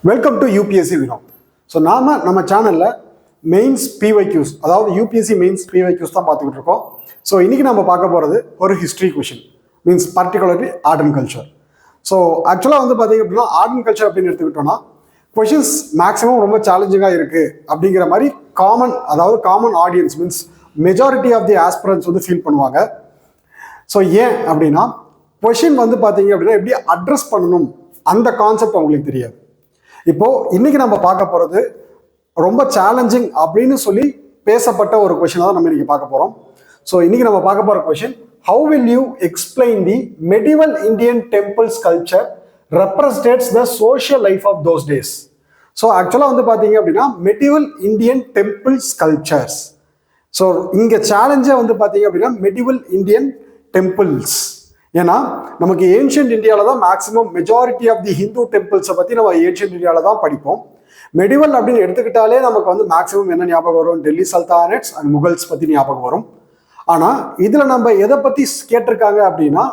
Welcome to UPSC Vinod. So நம்ம சேனலில் mains பிஒய்க்யூஸ், அதாவது யூபிஎஸ்சி மெயின்ஸ் பிஒய்க்யூஸ் தான் பார்த்துக்கிட்டு இருக்கோம். ஸோ இன்றைக்கி நம்ம பார்க்க போகிறது ஒரு history question, means particularly art and culture. So ஆக்சுவலாக வந்து பார்த்தீங்க அப்படின்னா ஆர்ட் அண்ட் கல்ச்சர் அப்படின்னு எடுத்துக்கிட்டோம்னா கொஷின்ஸ் மேக்ஸிமம் ரொம்ப சேலஞ்சிங்காக இருக்குது அப்படிங்கிற மாதிரி common audience, means majority of the aspirants வந்து ஃபீல் பண்ணுவாங்க. ஸோ ஏன் அப்படின்னா கொஷின் வந்து பார்த்தீங்க அப்படின்னா எப்படி அட்ரஸ் பண்ணணும் அந்த கான்செப்ட் அவங்களுக்கு தெரியாது. இப்போது இன்றைக்கி நம்ம பார்க்க போகிறது ரொம்ப சேலஞ்சிங் அப்படின்னு சொல்லி பேசப்பட்ட ஒரு கொஷினை தான் நம்ம இன்றைக்கி பார்க்க போகிறோம். ஸோ இன்றைக்கி நம்ம பார்க்க போகிற question, how will you explain the medieval Indian temple sculpture represents the social life of those days. So ஆக்சுவலாக வந்து பார்த்தீங்க அப்படின்னா medieval Indian temple sculptures. So இங்கே சேலஞ்சே வந்து பார்த்தீங்க அப்படின்னா மெடிவல் இந்தியன் டெம்பிள்ஸ். ஏன்னா நமக்கு ஏன்ஷியன்ட் இந்தியாவில் தான் maximum majority of the Hindu டெம்பிள்ஸை பற்றி நம்ம ஏன்ஷியன்ட் இந்தியாவில் தான் படிப்போம். மெடிவல் அப்படின்னு எடுத்துக்கிட்டாலே நமக்கு வந்து மேக்ஸிமம் என்ன ஞாபகம் வரும்? டெல்லி சல்தானேட்ஸ் அண்ட் முகல்ஸ் பற்றி ஞாபகம் வரும். ஆனால் இதில் நம்ம எதை பற்றி கேட்டிருக்காங்க அப்படின்னா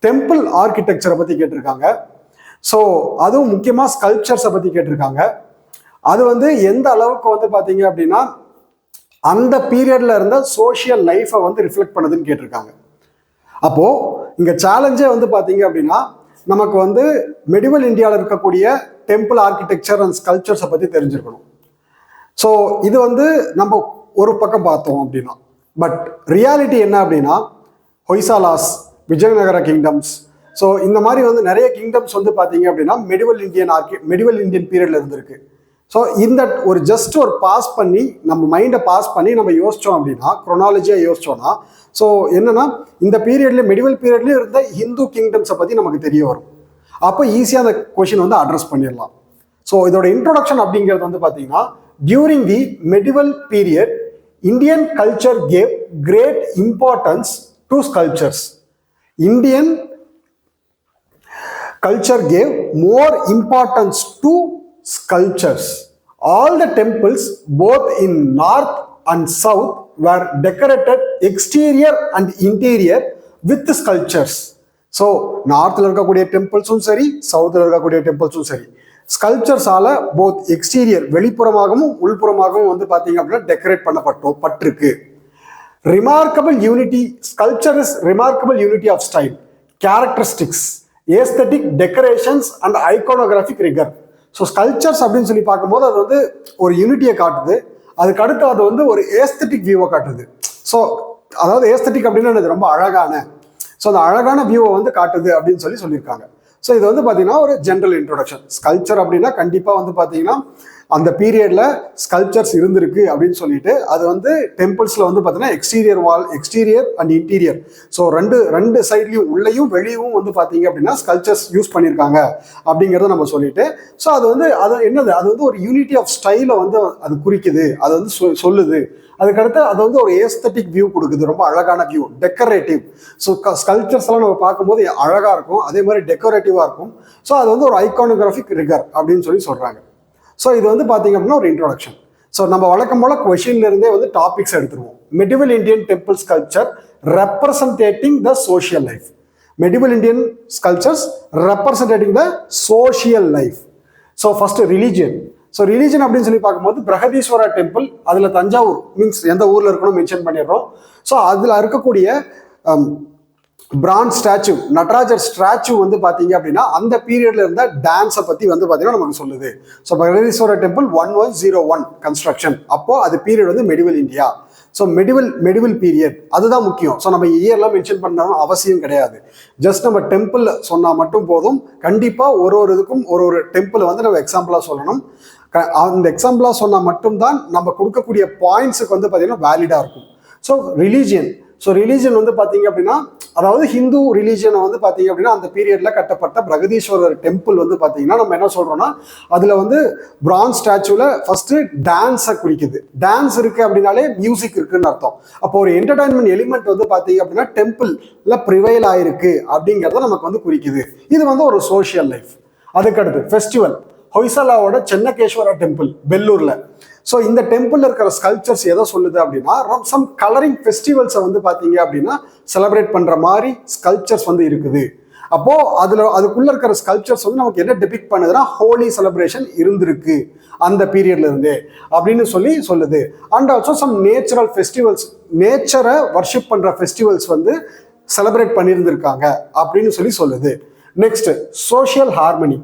டெம்பிள் ஆர்கிடெக்சரை பற்றி கேட்டிருக்காங்க. ஸோ அதுவும் முக்கியமாக ஸ்கல்ப்சர்ஸை பற்றி கேட்டிருக்காங்க. அது வந்து எந்த அளவுக்கு வந்து பார்த்தீங்க அப்படின்னா அந்த பீரியடில் இருந்த சோஷியல் லைஃப்பை வந்து ரிஃப்ளெக்ட் பண்ணுதுன்னு கேட்டிருக்காங்க. அப்போது இங்கே சேலஞ்சே வந்து பார்த்தீங்க அப்படின்னா நமக்கு வந்து மெடிவல் இந்தியாவில் இருக்கக்கூடிய டெம்பிள் ஆர்கிடெக்சர் அண்ட் ஸ்கல்ப்சர்ஸை பற்றி தெரிஞ்சிருக்கணும். ஸோ இது வந்து நம்ம ஒரு பக்கம் பார்த்தோம் அப்படின்னா, பட் ரியாலிட்டி என்ன அப்படின்னா ஹொய்சாலாஸ், விஜயநகர கிங்டம்ஸ், ஸோ இந்த மாதிரி வந்து நிறைய கிங்டம்ஸ் வந்து பார்த்தீங்க அப்படின்னா மெடிவல் இந்தியன் பீரியட்ல இருந்திருக்கு. ஸோ இந்த ஒரு ஜஸ்ட் ஒரு பாஸ் பண்ணி நம்ம மைண்டை பாஸ் பண்ணி நம்ம யோசித்தோம் அப்படின்னா, குரோனாலஜியாக யோசித்தோன்னா, ஸோ என்னென்னா இந்த பீரியட்லேயே மெடிவல் பீரியட்லேயும் இருந்த ஹிந்து கிங்டம்ஸை பற்றி நமக்கு தெரிய வரும். அப்போ ஈஸியாக அந்த கொஷின் வந்து அட்ரஸ் பண்ணிடலாம். ஸோ இதோட இன்ட்ரோடக்ஷன் அப்படிங்கிறது வந்து பார்த்தீங்கன்னா, during the medieval period Indian culture gave great importance to sculptures. Indian culture gave more importance to sculptures. All the temples, both in north and south, were decorated exterior and interior with sculptures. So நார்த்தில் இருக்கக்கூடிய டெம்பிள்ஸும் சரி, சவுத்தில் இருக்கக்கூடிய டெம்பிள்ஸும் சரி, ஸ்கல்ப்சர்ஸால both exterior வெளிப்புறமாகவும் உள்புறமாகவும் வந்து பார்த்தீங்க அப்படின்னா decorate பட்டிருக்கு. Remarkable unity, sculpture is remarkable unity of style, characteristics, aesthetic decorations and iconographic rigour. So sculptures அப்படின்னு சொல்லி பார்க்கும்போது அது வந்து ஒரு யூனிட்டியை காட்டுது. அதுக்கு அடுத்து அது வந்து ஒரு ஏஸ்தட்டிக் வியூவை காட்டுது. ஸோ அதாவது ஏஸ்தட்டிக் அப்படின்னா ரொம்ப அழகான, ஸோ அந்த அழகான வியூவை வந்து காட்டுது அப்படின்னு சொல்லியிருக்காங்க. ஸோ இது வந்து பார்த்தீங்கன்னா ஒரு ஜென்ரல் இன்ட்ரோடக்ஷன். ஸ்கல்ப்சர் அப்படின்னா கண்டிப்பாக வந்து பார்த்தீங்கன்னா அந்த பீரியடில் ஸ்கல்ப்சர்ஸ் இருந்திருக்கு அப்படின்னு சொல்லிட்டு, அது வந்து டெம்பிள்ஸில் வந்து பார்த்தீங்கன்னா எக்ஸ்டீரியர் அண்ட் இன்டீரியர், ஸோ ரெண்டு சைட்லையும் உள்ளேயும் வெளியும் வந்து பார்த்தீங்க அப்படின்னா ஸ்கல்ப்சர்ஸ் யூஸ் பண்ணியிருக்காங்க அப்படிங்கிறத நம்ம சொல்லிட்டு, ஸோ அது என்னது, அது வந்து ஒரு யூனிட்டி ஆஃப் ஸ்டைலை வந்து அது குறிக்குது, அது வந்து சொல்லுது. அதுக்கடுத்து அது வந்து ஒரு ஏஸ்தட்டிக் வியூ கொடுக்குது, ரொம்ப அழகான வியூ, டெக்கரேட்டிவ். ஸோ ஸ்கல்ப்சர்ஸ் எல்லாம் நம்ம பார்க்கும்போது அழகாக இருக்கும், அதே மாதிரி டெக்கரேட்டிவாக இருக்கும். ஸோ அது வந்து ஒரு ஐகானோகிராஃபிக் ரிகர் அப்படின்னு சொல்கிறாங்க. ஸோ இது வந்து பார்த்தீங்க அப்படின்னா ஒரு இன்ட்ரோடக்ஷன். ஸோ நம்ம வழக்கம் போல கொஷின்லேருந்தே வந்து டாபிக்ஸ் எடுத்துருவோம். Medieval Indian temple sculpture representing the social life. Medieval Indian sculptures representing the social life. So first religion. So religion அப்படின்னு சொல்லி பார்க்கும்போது பிரகதீஸ்வரர் டெம்பிள், அதில் தஞ்சாவூர், மீன்ஸ் எந்த ஊரில் இருக்கணும் மென்ஷன் பண்ணிடுறோம். ஸோ அதில் இருக்கக்கூடிய பிரான்ஸ் ஸ்டாச்சு, நடராஜர் ஸ்டாச்சு வந்து பார்த்தீங்க அப்படின்னா அந்த பீரியட்ல இருந்த டான்ஸை பற்றி வந்து பார்த்தீங்கன்னா நமக்கு சொல்லுது. ஸோ பிரகதீஸ்வரர் டெம்பிள் 1101 கன்ஸ்ட்ரக்ஷன், அப்போ அது பீரியட் வந்து medieval India. So medieval period அதுதான் முக்கியம். ஸோ நம்ம இயர்லாம் மென்ஷன் பண்ணணும் அவசியம் கிடையாது. ஜஸ்ட் நம்ம டெம்பிள் சொன்னால் மட்டும் போதும். கண்டிப்பாக ஒரு இதுக்கும் ஒரு டெம்பிள் வந்து நம்ம எக்ஸாம்பிளாக சொல்லணும். அந்த எக்ஸாம்பிளாக சொன்னால் மட்டும்தான் நம்ம கொடுக்கக்கூடிய பாயிண்ட்ஸுக்கு வந்து பார்த்தீங்கன்னா வேலிடாக இருக்கும். ஸோ ரிலீஜன் வந்து பார்த்தீங்க அப்படின்னா, அதாவது ஹிந்து ரிலீஜனை வந்து பார்த்தீங்க அப்படின்னா அந்த பீரியடில் கட்டப்பட்ட பிரகதீஸ்வரர் டெம்பிள் வந்து பார்த்தீங்கன்னா நம்ம என்ன சொல்கிறோம்னா, அதில் வந்து பிரான்ஸ் ஸ்டாச்சுவில் ஃபஸ்ட்டு டான்ஸை குறிக்குது. டான்ஸ் இருக்குது அப்படின்னாலே மியூசிக் இருக்குன்னு அர்த்தம். அப்போ ஒரு என்டர்டைன்மெண்ட் எலிமெண்ட் வந்து பார்த்தீங்க அப்படின்னா டெம்பிளில் ப்ரிவைல் ஆயிருக்கு அப்படிங்கிறத நமக்கு வந்து குறிக்குது. இது வந்து ஒரு சோஷியல் லைஃப். அதுக்கடுத்து ஃபெஸ்டிவல், ஹொய்சலாவோட சென்னகேஸ்வரா டெம்பிள் பெல்லூரில். ஸோ இந்த டெம்பிளில் இருக்கிற ஸ்கல்ப்சர்ஸ் எதை சொல்லுது அப்படின்னா, சம் கலரிங் ஃபெஸ்டிவல்ஸை வந்து பார்த்தீங்க அப்படின்னா செலிப்ரேட் பண்ணுற மாதிரி ஸ்கல்ப்சர்ஸ் வந்து இருக்குது. அப்போ அதுக்குள்ள இருக்கிற ஸ்கல்ப்சர்ஸ் வந்து நமக்கு என்ன டெபிக்ட் பண்ணுதுன்னா ஹோலி செலிப்ரேஷன் இருந்திருக்கு அந்த பீரியட்ல இருந்தே அப்படின்னு சொல்லுது. And also some natural festivals, நேச்சரை வர்ஷிப் பண்ற ஃபெஸ்டிவல்ஸ் வந்து செலிப்ரேட் பண்ணியிருந்திருக்காங்க அப்படின்னு சொல்லுது. Next social harmony.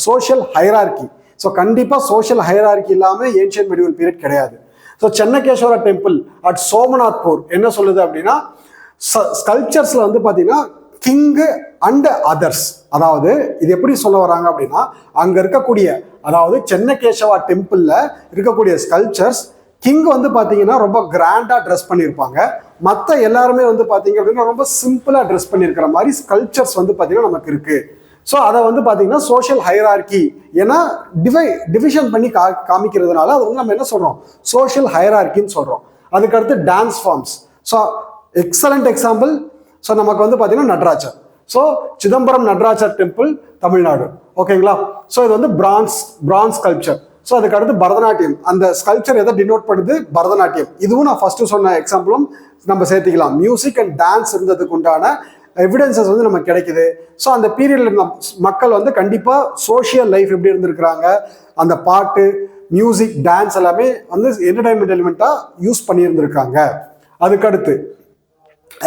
Social hierarchy. So கண்டிப்பாக சோஷியல் ஹைரார்கி இல்லாமல் ஏன்ஷியன் மெடிவல் பீரியட் கிடையாது. So Chennakeshava temple at Somnathpur என்ன சொல்லுது அப்படின்னா, ஸ்கல்ப்சர்ஸில் வந்து பார்த்தீங்கன்னா கிங்கு அண்ட் அதர்ஸ், அதாவது இது எப்படி சொல்ல வராங்க அப்படின்னா, அங்கே இருக்கக்கூடிய அதாவது சென்னகேசவா டெம்பிளில் இருக்கக்கூடிய ஸ்கல்ப்சர்ஸ் கிங் வந்து பார்த்தீங்கன்னா ரொம்ப கிராண்டாக ட்ரெஸ் பண்ணியிருப்பாங்க, மற்ற எல்லாருமே வந்து பார்த்தீங்க அப்படின்னா ரொம்ப சிம்பிளாக ட்ரெஸ் பண்ணியிருக்கிற மாதிரி ஸ்கல்ப்சர்ஸ் வந்து பார்த்தீங்கன்னா நமக்கு இருக்குது. ஸோ அதை வந்து பார்த்தீங்கன்னா சோஷியல் ஹைரார்கி, ஏன்னா டிவிஷன் பண்ணி காமிக்கிறதுனால அது வந்து நம்ம என்ன சொல்கிறோம், சோஷியல் ஹைரார்கின்னு சொல்கிறோம். அதுக்கடுத்து dance forms. So excellent example. So நமக்கு வந்து பார்த்தீங்கன்னா நடராஜர். ஸோ சிதம்பரம் நடராஜர் டெம்பிள் தமிழ்நாடு, ஓகேங்களா. ஸோ இது வந்து பிரான்ஸ் ஸ்கல்ப்சர். ஸோ அதுக்கடுத்து பரதநாட்டியம். அந்த ஸ்கல்ப்சர் எதை டினோட் பண்ணுது, பரதநாட்டியம். இதுவும் நான் ஃபர்ஸ்ட் சொன்ன எக்ஸாம்பிளும் நம்ம சேர்த்துக்கலாம். மியூசிக் அண்ட் டான்ஸ் இருந்ததுக்கு உண்டான எவிடன்சஸ் வந்து நமக்கு கிடைக்குது. ஸோ அந்த பீரியட்ல இருந்த மக்கள் வந்து கண்டிப்பாக சோஷியல் லைஃப் எப்படி இருந்திருக்கிறாங்க, அந்த பாட்டு, மியூசிக், டான்ஸ் எல்லாமே வந்து என்டர்டைன்மெண்ட் எலிமெண்ட்டாக யூஸ் பண்ணியிருந்திருக்காங்க. அதுக்கடுத்து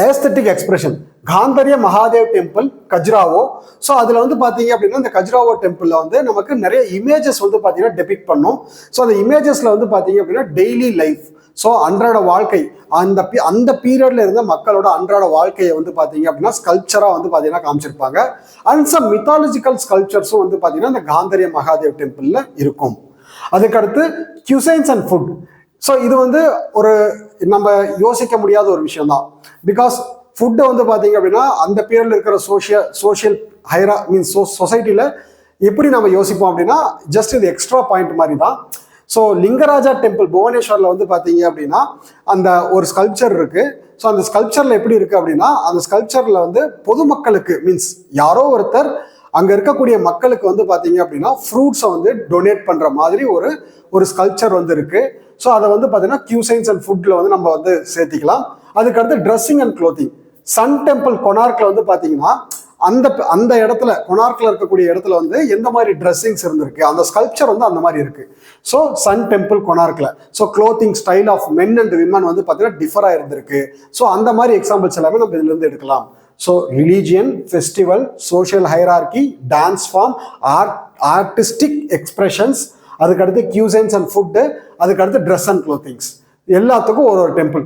aesthetic expression. Kandariya Mahadev temple Khajuraho. So அதில் வந்து பார்த்தீங்க அப்படின்னா இந்த கஜ்ராவோ டெம்பிளில் வந்து நமக்கு நிறைய இமேஜஸ் வந்து பார்த்தீங்கன்னா டெபிக்ட் பண்ணும். ஸோ அந்த இமேஜஸில் வந்து பார்த்தீங்க அப்படின்னா டெய்லி லைஃப், ஸோ அன்றாட வாழ்க்கை, அந்த பீரியட்ல இருந்த மக்களோட அன்றாட வாழ்க்கையை வந்து பார்த்தீங்க அப்படின்னா ஸ்கல்ப்சராக வந்து பார்த்தீங்கன்னா காமிச்சிருப்பாங்க. அண்ட் சம் மித்தாலஜிக்கல் ஸ்கல்ப்சர்ஸும் வந்து பார்த்தீங்கன்னா இந்த காந்தரிய மகாதேவ் டெம்பிளில் இருக்கும். அதுக்கடுத்து கியூசைன்ஸ் அண்ட் ஃபுட். ஸோ இது வந்து ஒரு நம்ம யோசிக்க முடியாத ஒரு விஷயம் தான். பிகாஸ் ஃபுட்டை வந்து பார்த்தீங்க அப்படின்னா அந்த பீரியட்ல இருக்கிற சோஷியல் சொசைட்டியில் எப்படி நம்ம யோசிப்போம் அப்படின்னா ஜஸ்ட் இது எக்ஸ்ட்ரா பாயிண்ட் மாதிரி தான். ஸோ லிங்கராஜா டெம்பிள் புவனேஸ்வரில் வந்து பார்த்தீங்க அப்படின்னா அந்த ஒரு ஸ்கல்ப்சர் இருக்குது. ஸோ அந்த ஸ்கல்ப்சரில் எப்படி இருக்குது அப்படின்னா, அந்த ஸ்கல்ப்சரில் வந்து பொதுமக்களுக்கு யாரோ ஒருத்தர் அங்கே இருக்கக்கூடிய மக்களுக்கு வந்து பார்த்தீங்க அப்படின்னா ஃப்ரூட்ஸை வந்து டொனேட் பண்ணுற மாதிரி ஒரு ஸ்கல்ப்சர் வந்து இருக்குது. ஸோ அதை வந்து பார்த்தீங்கன்னா கியூசைன்ஸ் அண்ட் ஃபுட்டில் வந்து நம்ம வந்து சேர்த்திக்கலாம். அதுக்கடுத்து dressing and clothing. Sun temple கொனார்க்கில் வந்து பார்த்தீங்கன்னா அந்த இடத்துல கொனார்க்கில் இருக்கக்கூடிய இடத்துல வந்து எந்த மாதிரி ட்ரெஸ்ஸிங்ஸ் இருந்திருக்கு, அந்த ஸ்கல்ப்சர் வந்து அந்த மாதிரி இருக்கு. ஸோ சன் டெம்பிள் கொனார்க்கில் so clothing style of men and women வந்து பார்த்தீங்கன்னா டிஃபராக இருந்திருக்கு. ஸோ அந்த மாதிரி எக்ஸாம்பிள்ஸ் எல்லாமே நம்ம இதுலேருந்து எடுக்கலாம். So religion, festival, social hierarchy, dance form, artistic expressions, அதுக்கடுத்து கியூசைன்ஸ் அண்ட் ஃபுட்டு, அதுக்கடுத்து ட்ரெஸ் அண்ட் க்ளோத்திங்ஸ். எல்லாத்துக்கும் ஒரு டெம்பிள்.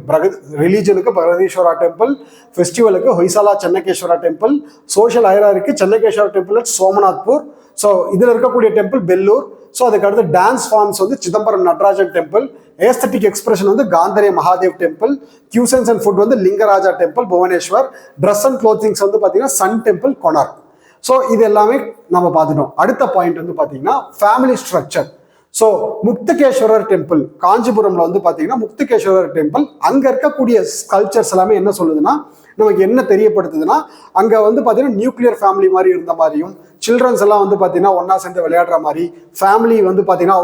ரிலீஜனுக்கு பிரகதீஸ்வரா டெம்பிள், ஃபெஸ்டிவலுக்கு Hoysala Chennakeshava temple, social hierarchy Chennakeshava temple at Somnathpur. So இதில் இருக்கக்கூடிய டெம்பிள் பெல்லூர். ஸோ அதுக்கடுத்து டான்ஸ் ஃபார்ம்ஸ் வந்து Chidambaram Natarajan temple, aesthetic expression வந்து Kandariya Mahadev temple, cuisines and food வந்து Lingaraja temple Bhubaneswar, dress and clothings வந்து பார்த்தீங்கன்னா சன் டெம்பிள் கொனார்க். ஸோ இது எல்லாமே நம்ம பார்த்துட்டோம். அடுத்த பாயிண்ட் வந்து பார்த்தீங்கன்னா ஃபேமிலி ஸ்ட்ரக்சர். ஸோ முக்தகேஸ்வரர் டெம்பிள் காஞ்சிபுரம்ல வந்து பார்த்தீங்கன்னா முக்தகேஸ்வரர் டெம்பிள், அங்கே இருக்கக்கூடிய ஸ்கல்ப்சர்ஸ் எல்லாமே என்ன சொல்லுதுன்னா, நமக்கு என்ன தெரியப்படுத்துதுன்னா, அங்கே வந்து பார்த்தீங்கன்னா நியூக்ளியர் ஃபேமிலி மாதிரி இருந்த மாதிரியும், சில்ட்ரன்ஸ் எல்லாம் வந்து பார்த்தீங்கன்னா ஒன்னா சேர்ந்து விளையாடுற மாதிரி, ஃபேமிலி வந்து பார்த்தீங்கன்னா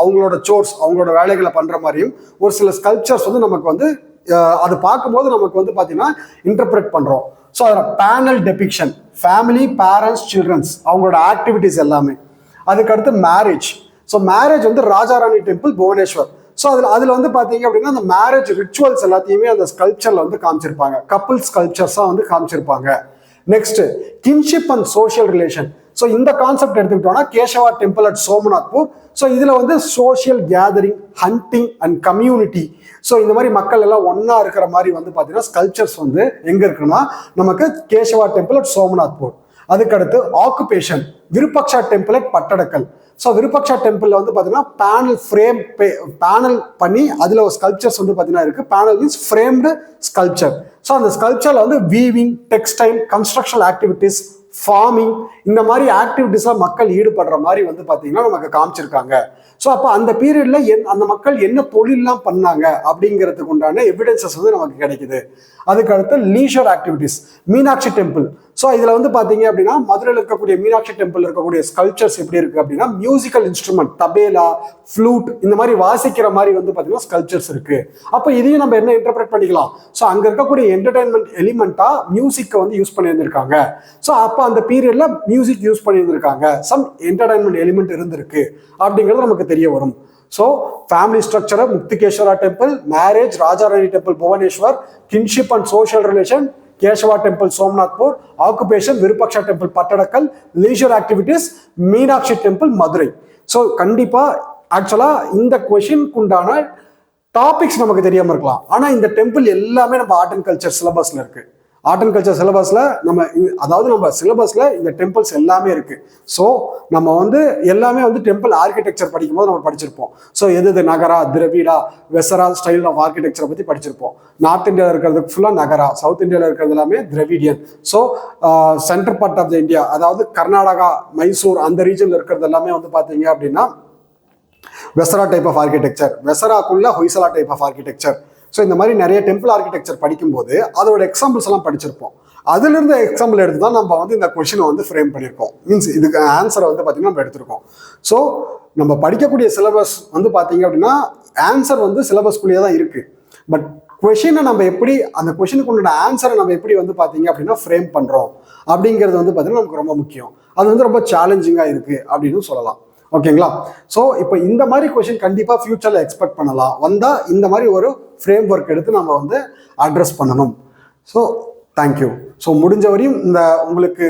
அவங்களோட சோர்ஸ், அவங்களோட வேலைகளை பண்ணுற மாதிரியும் ஒரு சில ஸ்கல்ப்சர்ஸ் வந்து நமக்கு வந்து அது பார்க்கும்போது நமக்கு வந்து பார்த்தீங்கன்னா இன்டர்பிரேட் பண்ணுறோம். ஸோ அதில் panel depiction, family, parents, childrens அவங்களோட ஆக்டிவிட்டிஸ் எல்லாமே. அதுக்கடுத்து மேரேஜ். ஸோ மேரேஜ் வந்து ராஜாராணி டெம்பிள் புவனேஸ்வர். ஸோ அதில் வந்து பார்த்தீங்க அப்படின்னா அந்த மேரேஜ் ரிச்சுவல்ஸ் எல்லாத்தையுமே அந்த ஸ்கல்ப்சரில் வந்து காமிச்சிருப்பாங்க, கப்புள் ஸ்கல்ப்சர்ஸாக வந்து காமிச்சிருப்பாங்க. Next kinship and social relation. So இந்த கான்செப்ட் எடுத்துக்கிட்டோம்னா Keshava temple at Somnathpur. So இதில் வந்து social gathering, hunting and community. So இந்த மாதிரி மக்கள் எல்லாம் ஒன்றா இருக்கிற மாதிரி வந்து பார்த்தீங்கன்னா ஸ்கல்ப்சர்ஸ் வந்து எங்கே இருக்குன்னா நமக்கு கேசவா டெம்பிள் அட் சோமநாத்பூர். அதுக்கடுத்து occupation, Virupaksha temple at Pattadakal. So Virupaksha டெம்பிளில் வந்து பார்த்தீங்கன்னா பேனல் பண்ணி அதில் ஒரு ஸ்கல்ப்சர்ஸ் வந்து பார்த்தீங்கன்னா இருக்குது. Panel means framed sculpture. So அந்த ஸ்கல்ப்சரில் வந்து weaving, textile, construction activities, farming, இந்த மாதிரி ஆக்டிவிட்டீஸ்லாம் மக்கள் ஈடுபடுற மாதிரி வந்து பார்த்தீங்கன்னா நமக்கு காமிச்சிருக்காங்க. ஸோ அப்போ அந்த பீரியட்ல அந்த மக்கள் என்ன தொழிலெலாம் பண்ணாங்க அப்படிங்கிறதுக்கு உண்டான எவிடன்சஸ் வந்து நமக்கு கிடைக்குது. அதுக்கடுத்து leisure activities, Meenakshi temple. So இதில் வந்து பார்த்தீங்க அப்படின்னா மதுரையில் இருக்கக்கூடிய மீனாட்சி டெம்பிள் இருக்கக்கூடிய ஸ்கல்ச்சர்ஸ் எப்படி இருக்குது அப்படின்னா மியூசிக்கல் இன்ஸ்ட்ருமெண்ட் தபேலா ஃப்ளூட் இந்த மாதிரி வாசிக்கிற மாதிரி வந்து பார்த்தீங்கன்னா ஸ்கல்ச்சர்ஸ் இருக்குது. அப்போ இதையும் நம்ம என்ன இன்டர்பிரேட் பண்ணிக்கலாம், ஸோ அங்கே இருக்கக்கூடிய என்டர்டைன்மெண்ட் எலிமெண்ட்டாக மியூசிக்கை வந்து யூஸ் பண்ணியிருந்திருக்காங்க. ஸோ அப்போ அந்த பீரியடில் மியூசிக் யூஸ் பண்ணியிருந்திருக்காங்க, சம் என்டர்டைன்மெண்ட் எலிமெண்ட் இருந்திருக்கு அப்படிங்கிறது நமக்கு தெரிய வரும். So family structure Mukteshwara temple, marriage Rajarani temple Bhubaneswar, kinship and social relation Keshava temple Somnathpur, occupation Virupaksha temple Pattadakal, leisure activities Meenakshi temple Madurai. So கண்டிப்பா ஆக்சுவலா இந்த கொஷினுக்கு உண்டான டாபிக்ஸ் நமக்கு தெரியாம இருக்கலாம், ஆனா இந்த டெம்பிள் எல்லாமே நம்ம ஆர்ட் அண்ட் கல்ச்சர் சிலபஸ்ல இருக்கு. ஆர்ட் அண்ட் கல்ச்சர் சிலபஸ்ல நம்ம சிலபஸ்ல இந்த டெம்பிள்ஸ் எல்லாமே இருக்கு. ஸோ நம்ம வந்து எல்லாமே வந்து டெம்பிள் ஆர்கிடெக்சர் படிக்கும் போது நம்ம படிச்சிருப்போம். ஸோ எது நகரா, திரவிடா, வெசரா ஸ்டைல் ஆஃப் ஆர்கிடெக்சரை பத்தி படிச்சிருப்போம். நார்த் இந்தியாவில் இருக்கிறது ஃபுல்லா நகரா, சவுத் இந்தியாவில் இருக்கிறது எல்லாமே Dravidian. So central part of the India, அதாவது கர்நாடகா, மைசூர் அந்த ரீஜன்ல இருக்கிறது எல்லாமே வந்து பாத்தீங்க அப்படின்னா வெசரா டைப் ஆஃப் ஆர்கிடெக்சர், வெசராக்குள்ள Hoysala type of architecture. So இந்த மாதிரி நிறைய டெம்பிள் ஆர்கிடெக்சர் படிக்கும்போது அதோட எக்ஸாம்பிள்ஸ் எல்லாம் படிச்சிருப்போம். அதுல இருந்து எக்ஸாம்பிள் எடுத்து தான் நம்ம வந்து இந்த கொஸ்டினை வந்து ஃப்ரேம் பண்ணியிருக்கோம். மீன்ஸ் இதுக்கு ஆன்சரை வந்து பார்த்தீங்கன்னா நம்ம எடுத்திருக்கோம். ஸோ நம்ம படிக்கக்கூடிய சிலபஸ் வந்து பார்த்தீங்க அப்படின்னா ஆன்சர் வந்து சிலபஸ்குள்ளேயே தான் இருக்கு. பட் கொஷினை நம்ம எப்படி, அந்த கொஷினுக்கு உண்டான ஆன்சரை நம்ம எப்படி வந்து பார்த்தீங்க அப்படின்னா ஃப்ரேம் பண்ணுறோம் அப்படிங்கிறது வந்து பார்த்தீங்கன்னா நமக்கு ரொம்ப முக்கியம். அது வந்து ரொம்ப சேலஞ்சிங்காக இருக்கு அப்படின்னு சொல்லலாம். ஓகேங்களா? ஸோ இப்போ இந்த மாதிரி கொஷின் கண்டிப்பாக ஃபியூச்சரில் எக்ஸ்பெக்ட் பண்ணலாம். வந்தால் இந்த மாதிரி ஒரு ஃப்ரேம் ஒர்க் எடுத்து நம்ம வந்து அட்ரஸ் பண்ணணும். So thank you. ஸோ முடிஞ்ச வரையும் உங்களுக்கு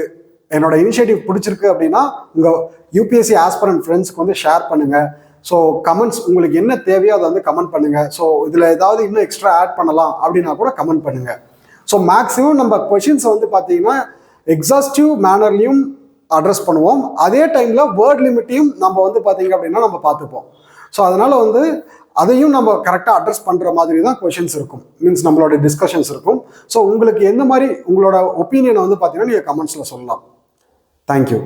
என்னோட இனிஷியேட்டிவ் பிடிச்சிருக்கு அப்படின்னா உங்கள் யூபிஎஸ்சி ஆஸ்பிரண்ட் ஃப்ரெண்ட்ஸ்க்கு வந்து ஷேர் பண்ணுங்கள். ஸோ கமெண்ட்ஸ் உங்களுக்கு என்ன தேவையோ அதை வந்து கமெண்ட் பண்ணுங்கள். ஸோ இதில் ஏதாவது இன்னும் எக்ஸ்ட்ரா ஆட் பண்ணலாம் அப்படின்னா கூட கமெண்ட் பண்ணுங்கள். ஸோ மேக்ஸிமம் நம்ம கொஷின்ஸை வந்து பார்த்தீங்கன்னா எக்ஸாஸ்டிவ் மேனர்லையும் அட்ரஸ் பண்ணுவோம். அதே டைமில் வேர்ட் லிமிட்டையும் நம்ம வந்து பார்த்தீங்க அப்படின்னா நம்ம பார்த்துப்போம். ஸோ அதனால் வந்து அதையும் நம்ம கரெக்டாக அட்ரஸ் பண்ணுற மாதிரி தான் கொஷின்ஸ் இருக்கும், மீன்ஸ் நம்மளோட டிஸ்கஷன்ஸ் இருக்கும். ஸோ உங்களுக்கு எந்த மாதிரி உங்களோட ஒப்பீனியனை வந்து பார்த்தீங்கன்னா நீங்கள் கமெண்ட்ஸில் சொல்லலாம். தேங்க்யூ.